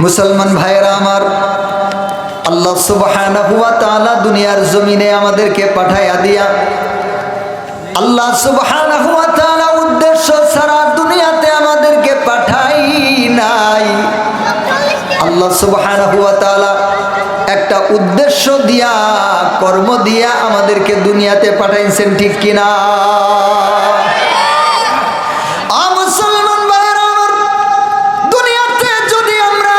মুসলমান ভাইয়েরা আমার, আল্লাহ সুবহানাহু ওয়া তাআলা দুনিয়ার জমিনে আমাদেরকে পাঠায়া দিয়া আল্লাহ সুবহানাহু ওয়া তাআলা উদ্দেশ্য ছাড়া দুনিয়াতে আমাদেরকে পাঠাই নাই। আল্লাহ সুবহানাহু ওয়া তাআলা একটা উদ্দেশ্য দিয়া, কর্ম দিয়া আমাদেরকে দুনিয়াতে পাঠাইছেন, ঠিক কিনা? মুসলমান ভাইয়েরা আমার, দুনিয়াতে যদি আমরা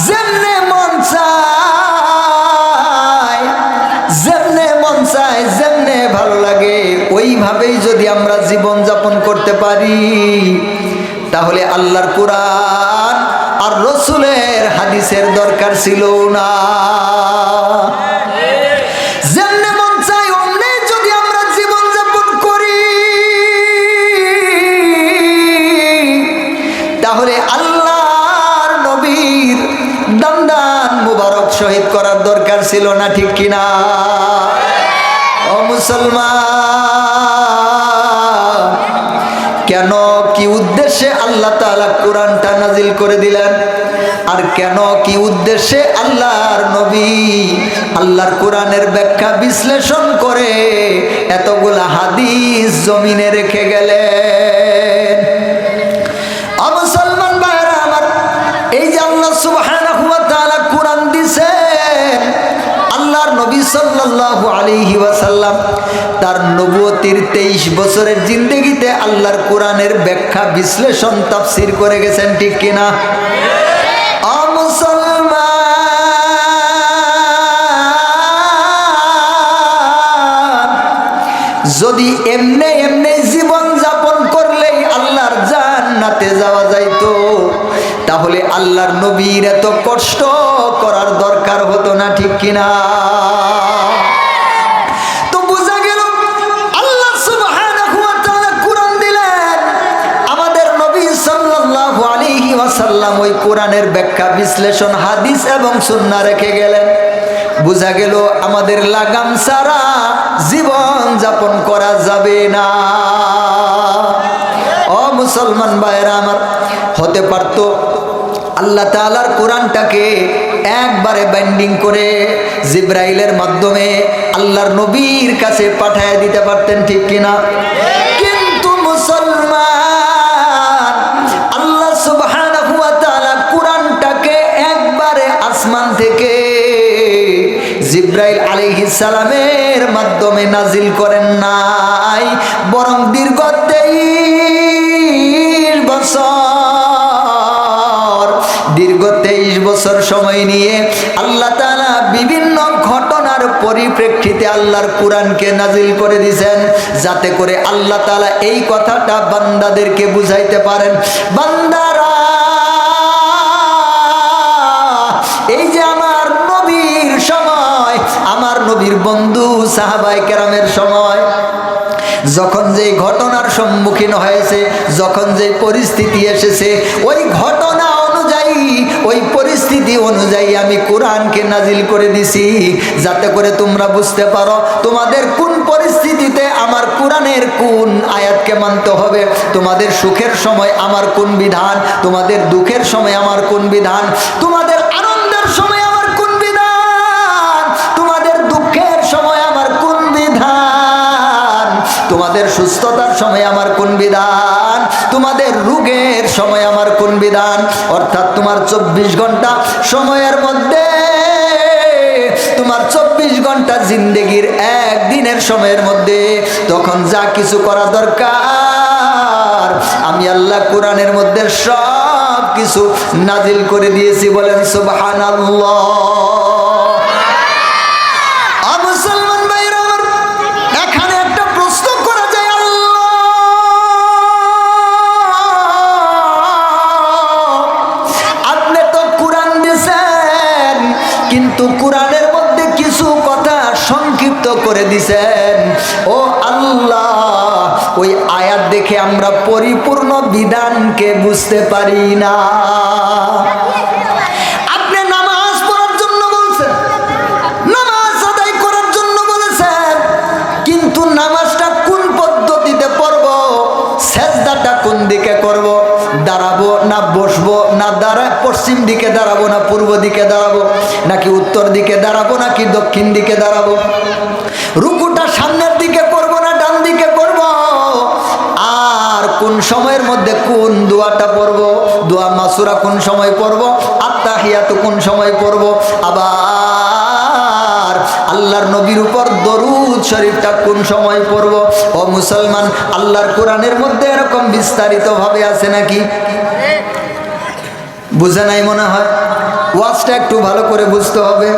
যেমনে মন চাই যেমনে ভালো লাগে ওইভাবেই যদি আমরা জীবন যাপন করতে পারি, তাহলে আল্লাহর কোরআন আর রাসূলের হাদিসের দরকার ছিল না। যেমনে মন চাই অমনে যদি আমরা জীবন যাপন করি, তাহলে আল্লাহর নবীর দান মুবারক শহীদ করার দরকার ছিল না, ঠিক কিনা? ও মুসলমান, কেন কি উদ্দেশ্যে আল্লাহ তাআলা কোরআনটা নাজিল করে দিলেন, আর কেন কি উদ্দেশ্যে আল্লাহর নবী আল্লাহর কোরআনের ব্যাখ্যা বিশ্লেষণ করে এতগুলা হাদিস জমিনে রেখে গেলেন? ও মুসলমান ভাইরা আমার, এই যে আল্লাহ সুবহানাহু ওয়া তাআলা কোরআন দিয়েছেন, আল্লাহর নবী সাল্লাল্লাহু আলাইহি ওয়াসাল্লাম তার নবুয়তির 23 বছরের জিন্দেগিতে আল্লাহর কোরআনের ব্যাখ্যা বিশ্লেষণ তাফসীর করে গেছেন, ঠিক কিনা? ও মুসলমান, যদি এমনে এমনে জীবন যাপন করলেই আল্লাহর জান্নাতে যাওয়া যাইতো, তাহলে আল্লাহর নবীর এত কষ্ট করার দরকার হতো না, ঠিক কিনা? তো বোঝা গেল আল্লাহ সুবহানাহু ওয়া তাআলা কোরআন দিলেন, আমাদের নবী সাল্লাল্লাহু আলাইহি ওয়াসাল্লাম ওই কোরআনের ব্যাখ্যা বিশ্লেষণ হাদিস এবং সুন্নাহ রেখে গেলেন। বোঝা গেল আমাদের লাগাম ছাড়া জীবন যাপন করা যাবে না। ও মুসলমান ভাইরা আমার, হতে পারতো আল্লাহ তাআলার কোরআনটাকে একবারে বাইন্ডিং করে জিবরাইলের মাধ্যমে আল্লাহর নবীর কাছে পাঠিয়ে দিতে পারতেন, ঠিক কিনা? কিন্তু মুসলমান, আল্লাহ সুবহানাহু ওয়া তাআলা কোরআনটাকে একবারে আসমান থেকে জিবরাইল আলাইহিস সালামের মাধ্যমে নাজিল করেন নাই, বরং দীর্ঘ 23 বছর সময় নিয়ে আল্লাহ তাআলা বিভিন্ন ঘটনার পরিপ্রেক্ষিতে আল্লাহর কোরআনকে নাজিল করে দিয়েছেন, যাতে করে আল্লাহ তাআলা এই কথাটা বান্দাদেরকে বুঝাইতে পারেন, বান্দারা এই যে আমার নবীর সময়, আমার নবীর বন্ধু সাহাবায়ে কেরামের সময় যখন যে ঘটনার সম্মুখীন হয়েছে, যখন যে পরিস্থিতি এসেছে, ওই ঘটনা অনুযায়ী, ওই পরিস্থিতি অনুযায়ী আমি কোরআনকে নাজিল করে দিছি, যাতে করে তোমরা বুঝতে পারো তোমাদের কোন পরিস্থিতিতে আমার কোরআনের কোন আয়াতকে মানতে হবে, তোমাদের সুখের সময় আমার কোন বিধান, তোমাদের দুঃখের সময় আমার কোন বিধান, তোমাদের আনন্দের সময় আমার কোন বিধান, তোমাদের দুঃখের সময় আমার কোন বিধান, তোমাদের সুস্থতার সময় আমার কোন বিধান, তোমাদের রোগের সময় আমার কোন বিধান। অর্থাৎ তোমার 24 ঘন্টা সময়ের মধ্যে, তোমার 24 ঘন্টা জিন্দেগির একদিনের সময়ের মধ্যে তখন যা কিছু করা দরকার আমি আল্লাহ কোরআনের মধ্যে সব কিছু নাজিল করে দিয়েছি। বলেন সুবহানাল্লাহ। কিন্তু কোরআনের মধ্যে কিছু কথা সংক্ষিপ্ত করে দিয়েছেন। ও আল্লাহ, ওই আয়াত দেখে আমরা পরিপূর্ণ বিধানকে বুঝতে পারি না। আপনি নামাজ পড়ার জন্য বলছেন, নামাজ আদায় করার জন্য বলেছেন, কিন্তু নামাজটা কোন পদ্ধতিতে পড়ব, সেজদাটা কোন দিকে করব, দাঁড়াবো না বসবো, না দাঁড়ায় পশ্চিম দিকে দাঁড়াবো, না পূর্ব দিকে দাঁড়াবো, নাকি উত্তর দিকে দাঁড়াবো, নাকি দক্ষিণ দিকে দাঁড়াবো, রুকুটা সামনের দিকে করব না ডান দিকে করব, আর কোন সময়ের মধ্যে কোন দোয়াটা পড়ব, দোয়া মাসুরা কোন সময় পড়ব, আত্তাহিয়াতু কোন সময় পড়ব, আবার আল্লাহর নবীর উপর দরুদ শরীফটা কোন সময় পড়ব। ও মুসলমান, আল্লাহর কোরআনের মধ্যে এরকম বিস্তারিত ভাবে আছে নাকি? বুঝে নাই মনে হয়। ওয়াজটা একটু ভালো করে বুঝতে হবে,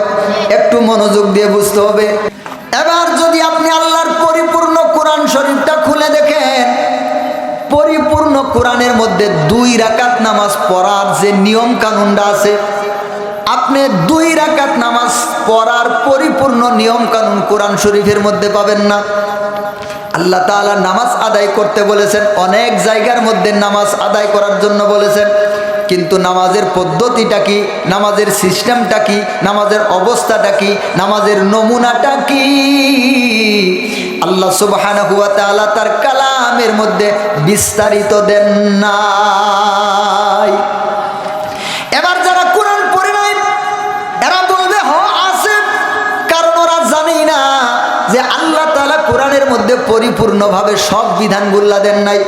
একটু মনোযোগ দিয়ে বুঝতে হবে। এবার যদি আপনি আল্লাহর পরিপূর্ণ কোরআন শরীফটা খুলে দেখেন, পরিপূর্ণ কোরআনের মধ্যে 2 রাকাত নামাজ পড়ার যে নিয়ম কানুনটা আছে, আপনি 2 রাকাত নামাজ পড়ার পরিপূর্ণ নিয়ম কানুন কোরআন শরীফের মধ্যে পাবেন না। আল্লাহ তাআলা নামাজ আদায় করতে বলেছেন, অনেক জায়গার মধ্যে নামাজ আদায় করার জন্য বলেছেন, কিন্তু নামাজের পদ্ধতিটা কি, নামাজের সিস্টেমটা কি, নামাজের অবস্থাটা কি, নামাজের নমুনাটা কি, আল্লাহ সুবহানাহু ওয়া তাআলা তার কালামের মধ্যে বিস্তারিত দেন নাই। এবার যারা কোরআন পড়ে নাই এরা বলবে হ আছে, কারণ ওরা জানেই না যে আল্লাহ তাআলা কোরআনের মধ্যে পরিপূর্ণভাবে সব বিধানগুলা দেন নাই।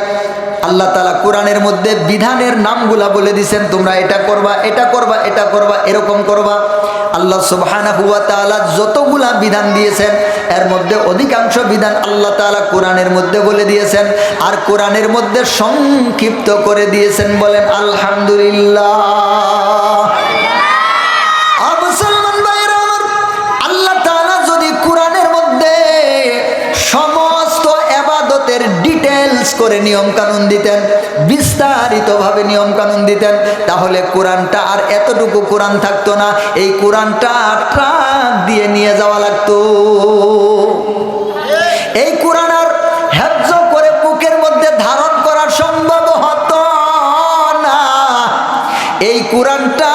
আল্লাহ তাআলা কোরআনের মধ্যে বিধানের নামগুলা বলে দিয়েছেন, তোমরা এটা করবা, এটা করবা, এটা করবা, এরকম করবা। আল্লাহ সুবহানাহু ওয়া তাআলা যতগুলা বিধান দিয়েছেন এর মধ্যে অধিকাংশ বিধান আল্লাহ তাআলা কোরআনের মধ্যে বলে দিয়েছেন, আর কোরআনের মধ্যে সংক্ষিপ্ত করে দিয়েছেন। বলেন আলহামদুলিল্লাহ। মুসলমান ভাইরা আমার, আল্লাহ তাআলা যদি কোরআনের মধ্যে সমস্ত ইবাদতের ডিটেইলস করে নিয়ম কানুন দিতেন, বিস্তারিতভাবে নিয়ম কানুন দিতেন, তাহলে কোরআনটা আর এতটুকু কোরআন থাকতো না, এই কোরআনটা ট্রাক দিয়ে নিয়ে যাওয়া লাগতো। এই কোরআন আর হেফজ করে বুকের মধ্যে ধারণ করা সম্ভব হতো না। এই কোরআনটা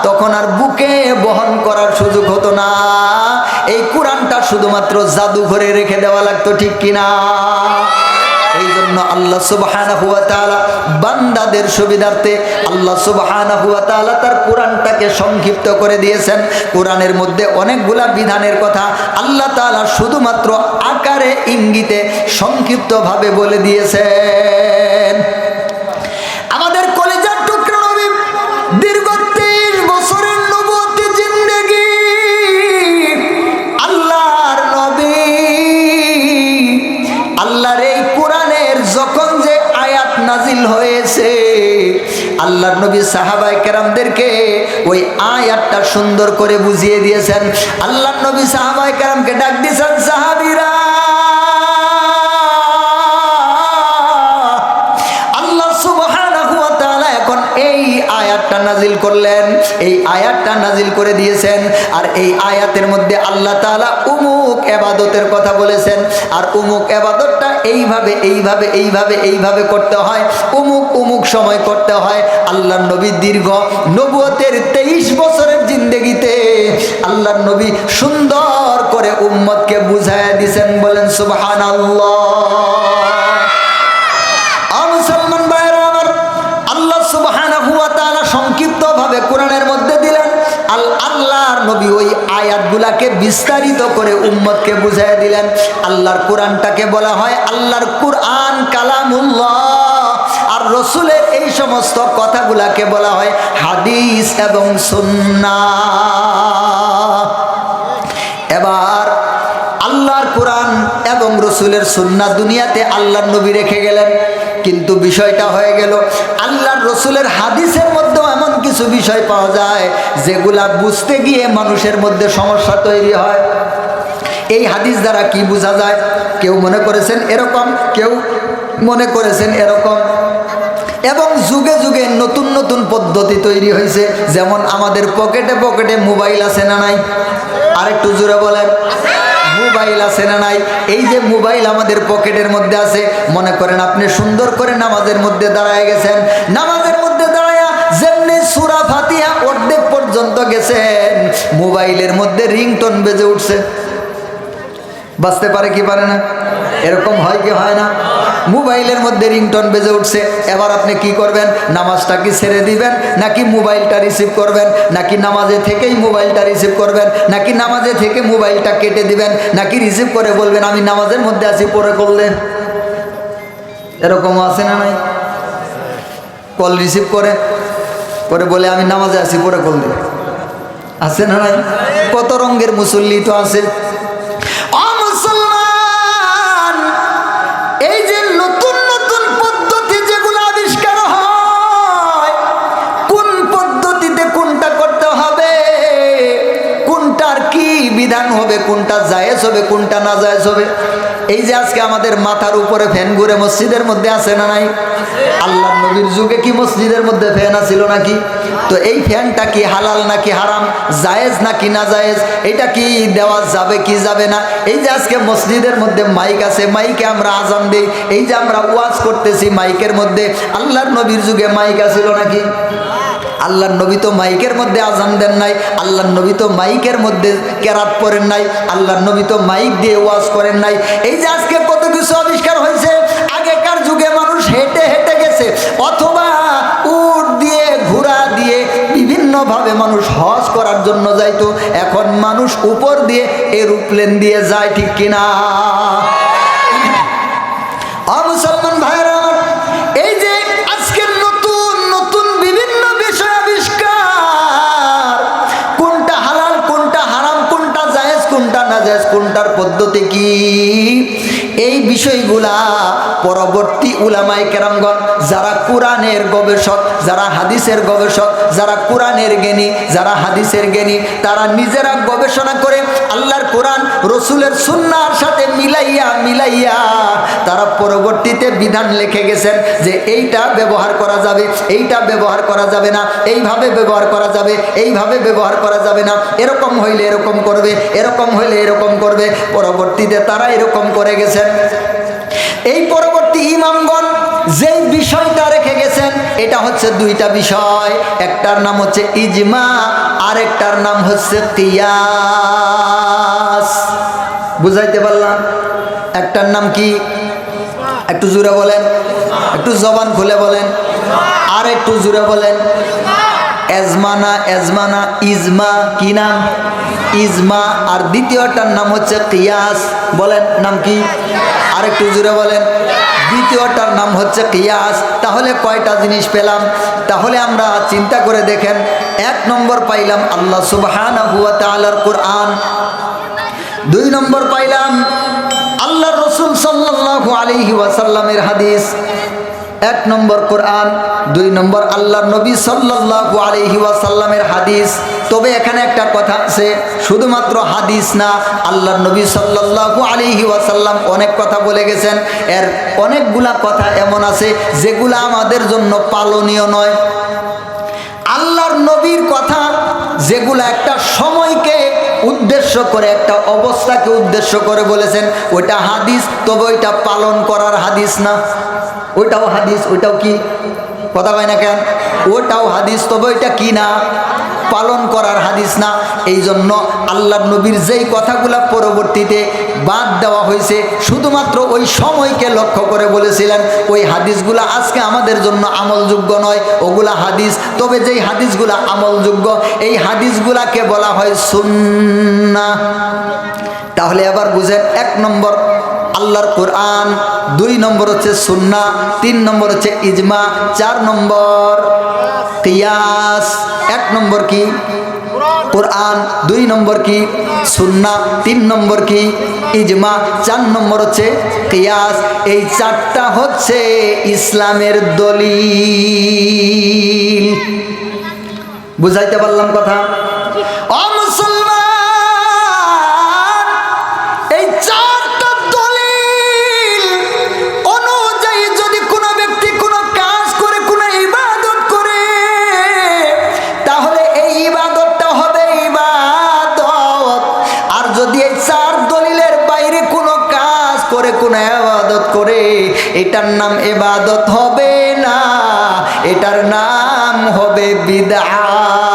তখন আর বুকে বহন করার সুযোগ হতো না। এই কোরআনটা শুধুমাত্র জাদুঘরে রেখে দেওয়া লাগতো, ঠিক কিনা? এই জন্য আল্লাহ সুবহানাহু ওয়া তাআলা বান্দাদের সুবিধার্থে আল্লাহ সুবহানাহু ওয়া তাআলা তার কোরআনটাকে সংক্ষিপ্ত করে দিয়েছেন। কোরআনের মধ্যে অনেকগুলা বিধানের কথা আল্লাহ তাআলা শুধুমাত্র আকারে ইঙ্গিতে সংক্ষিপ্তভাবে বলে দিয়েছেন। আমাদের কলেজার টুকরা নবী দীর্ঘ 30 বছরের নবুয়তি জিন্দেগি, আল্লাহর নবী আল্লাহর এই কোরআনের যখন যে আয়াত নাজিল হয়েছে, আল্লাহর নবী সাহাবায়ে কেরামদেরকে ওই আয়াতটা সুন্দর করে বুঝিয়ে দিয়েছেন। আল্লাহর নবী সাহাবায়ে কেরামকে ডাক দিয়েছেন, সাহাবীরা আল্লাহ সুবহানাহু ওয়া তাআলা এখন এই আয়াতটা নাজিল করলেন, এই আয়াতটা নাজিল করে দিয়েছেন, আর এই আয়াতের মধ্যে আল্লাহ তাআলা উমুক ইবাদতের কথা বলেছেন, আর উমুক ইবাদতটা এইভাবে এইভাবে এইভাবে এইভাবে করতে হয়, উমুক উমুক সময় করতে হয়। আল্লাহর নবী দীর্ঘ নবুয়তের 23 বছরের জিন্দেগিতে আল্লাহর নবী সুন্দর করে উম্মতকে বুঝায়া দিয়েছেন। বলেন সুবহানাল্লাহ। মুসলমান ভাইরা আমার, আল্লাহ সুবহানাহু ওয়া তাআলা সংক্ষিপ্তভাবে কোরআনের মধ্যে দিলেন, আল্লাহর নবী ওই আয়াতগুলাকে বিস্তারিত করে উম্মতকে বুঝাইয়া দিলেন। আল্লাহর কোরআনটাকে বলা হয় আল্লাহর কোরআন কালামুল্লাহ, আর রাসূলের এই সমস্ত কথাগুলাকে বলা হয় হাদিস এবং সুন্নাহ। এবার আল্লাহর কোরআন এবং রাসূলের সুন্নাহ দুনিয়াতে আল্লাহর নবী রেখে গেলেন, কিন্তু বিষয়টা হয়ে গেল আল্লাহর রাসূলের হাদিসের মধ্যেও এমন কিছু বিষয় পাওয়া যায় যেগুলা বুঝতে গিয়ে মানুষের মধ্যে সমস্যা তৈরি হয়। এই হাদিস দ্বারা কি বোঝা যায়? কেউ মনে করেছেন এরকম, কেউ মনে করেছেন এরকম, এবং যুগে যুগে নতুন নতুন পদ্ধতি তৈরি হয়েছে। যেমন আমাদের পকেটে পকেটে মোবাইল আছে না নাই? আরেকটু জোরে বলেন, মোবাইল আছে না নাই? এই যে মোবাইল আমাদের পকেটের মধ্যে আছে, মনে করেন আপনি সুন্দর করে নামাজের মধ্যে দাঁড়ায় গেছেন, নামাজের মধ্যে দাঁড়ায়া যেমনি সূরা ফাতিহা অর্ধেক পর্যন্ত গেছেন, মোবাইলের মধ্যে রিংটোন বেজে উঠছে। বাজতে পারে কি পারে না? এরকম হয় কি হয় না? মোবাইলের মধ্যে রিংটোন বেজে উঠছে, এবার আপনি কি করবেন? নামাজটা কি ছেড়ে দিবেন, নাকি মোবাইলটা রিসিভ করবেন, নাকি নামাজে থেকেই মোবাইলটা রিসিভ করবেন, নাকি নামাজে থেকে মোবাইলটা কেটে দিবেন, নাকি রিসিভ করে বলবেন আমি নামাজের মধ্যে আছি পরে করলে? এরকম আছে না নাই? কল রিসিভ করে পরে বলে আমি নামাজে আছি পরে করলে, আছে না নাই? কত রঙের মুসল্লি তো আছে। এই যে নতুন নতুন পদ্ধতি যেগুলো আবিষ্কার হয়, কোন পদ্ধতিতে কোনটা করতে হবে, কোনটার কি বিধান হবে, কোনটা জায়েজ হবে, কোনটা না জায়েজ হবে। এই যে আজকে আমাদের মাথার উপরে ফ্যান ঘুরে মসজিদের মধ্যে আছে না নাই? আল্লাহ নবীর যুগে কি মসজিদের মধ্যে ফ্যান আছিল নাকি? তো এই ফ্যানটা কি হালাল নাকি হারাম, জায়েজ নাকি না জায়েজ, এটা কি দেওয়া যাবে কি যাবে না? এই যে আজকে মসজিদের মধ্যে মাইক আছে, মাইকে আমরা আজান দিই, এই যে আমরা ওয়াজ করতেছি মাইকের মধ্যে, আল্লাহর নবীর যুগে মাইক আছিল নাকি? আল্লাহর নবী তো মাইকের মধ্যে আজান দেন নাই, আল্লাহর নবী তো মাইকের মধ্যে কেরাত পড়েন নাই, আল্লাহর নবী তো মাইক দিয়ে ওয়াজ করেন নাই। এই যে আজকে কত কিছু আবিষ্কার হয়েছে। আগেকার যুগে মানুষ হেঁটে হেঁটে গেছে, অথবা উট দিয়ে ঘোড়া দিয়ে বিভিন্নভাবে মানুষ হজ করার জন্য যাইতো। এখন মানুষ উপর দিয়ে এরোপ্লেন দিয়ে যায়, ঠিক কিনা? মুসলমান ভাইরা, এই যে আজকের নতুন নতুন বিভিন্ন বিষয় আবিষ্কার, কোনটা হালাল কোনটা হারাম, কোনটা জায়েজ কোনটা না জায়েজ, কোনটার পদ্ধতি কি, এই বিষয়গুলা পরবর্তী উলামায়ে কেরামগণ, যারা কোরআনের গবেষক, যারা হাদিসের গবেষক, যারা কোরআনের জ্ঞানী, যারা হাদিসের জ্ঞানী, তারা নিজেরা গবেষণা করে আল্লাহর কোরআন রসুলের সুন্নাহর সাথে মিলাইয়া মিলাইয়া তারা পরবর্তীতে বিধান লিখে গেছেন যে এইটা ব্যবহার করা যাবে, এইটা ব্যবহার করা যাবে না, এইভাবে ব্যবহার করা যাবে, এইভাবে ব্যবহার করা যাবে না, এরকম হইলে এরকম করবে, এরকম হইলে এরকম করবে। পরবর্তীতে তারা এরকম করে গেছেন। এই পরবর্তী ইমামগণ যেই বিষয়টা রেখে গেছেন, এটা হচ্ছে দুইটা বিষয়, একটার নাম হচ্ছে ইজমা, আর একটার নাম হচ্ছে কিয়াস। বুঝাইতে পারলাম? একটার নাম কি? একটু জোরে বলেন, একটু জবান খুলে বলেন, আর একটু জোরে বলেন। এজমানা, এজমানা, ইজমা, কি নাম? ইজমা। আর দ্বিতীয়টার নাম হচ্ছে কিয়াস। বলেন নাম কি? আর একটু জোরে বলেন। দ্বিতীয়টার নাম হচ্ছে কিয়াস। তাহলে কয়টা জিনিস পেলাম? তাহলে আমরা চিন্তা করে দেখেন। এক নম্বর পাইলাম আল্লাহ সুবহানাহু ওয়া তাআলার কোরআন, দুই নম্বর পাইলাম আল্লাহর রাসূল সাল্লাল্লাহু আলাইহি ওয়াসাল্লামের হাদিস। এক নম্বর কোরআন, দুই নম্বর আল্লাহর নবী সাল্লাল্লাহু আলাইহি ওয়াসাল্লামের হাদিস। তবে এখানে একটা কথা আছে, শুধুমাত্র হাদিস না, আল্লাহর নবী সাল্লাল্লাহু আলাইহি ওয়াসাল্লাম অনেক কথা বলে গেছেন। এর অনেকগুলা কথা এমন আছে যেগুলা আমাদের জন্য পালনীয় নয়। আল্লাহর নবীর কথা যেগুলা একটা সময়কে উদ্দেশ্য করে, একটা অবস্থাকে উদ্দেশ্য করে বলেছেন, ওইটা হাদিস, তবে ওইটা পালন করার হাদিস না। ওইটাও হাদিস, ওইটাও কি? কথা কয় না কেন? ওটাও হাদিস, তবে ওইটা কি না? পালন করার হাদিস না। এই জন্য আল্লাহর নবীর যেই কথাগুলা পরবর্তীতে বাদ দেওয়া হয়েছে, শুধুমাত্র ওই সময়কে লক্ষ্য করে বলেছিলেন, ওই হাদিসগুলা আজকে আমাদের জন্য আমলযোগ্য নয়, ওগুলা হাদিস। তবে যেই হাদিসগুলা আমলযোগ্য, এই হাদিসগুলাকে বলা হয় সুন্নাহ। তাহলে এবার বুঝেন, এক নম্বর আল্লাহর কোরআন, দুই নম্বর হচ্ছে সুন্নাহ, তিন নম্বর হচ্ছে ইজমা, চার নম্বর কিয়াস। এক নম্বর কি? কোরআন, দুই নম্বর কি? সুন্নাহ, তিন নম্বর কি? ইজমা, চার নম্বর হচ্ছে কিয়াস। এই চারটা হচ্ছে ইসলামের দলিল। বুঝাইতে পারলাম কথা? ও মুসলমান, এই চারটা দলিল অনুযায়ী যদি কোনো ব্যক্তি কোনো কাজ করে, কোনো ইবাদত করে, তাহলে এই ইবাদতটা হবে ইবাদত। আর যদি এই চার দলিলের বাইরে কোনো কাজ করে, কোনো ইবাদত করে, এটার নাম ইবাদত হবে না, এটার নাম হবে বিদআত।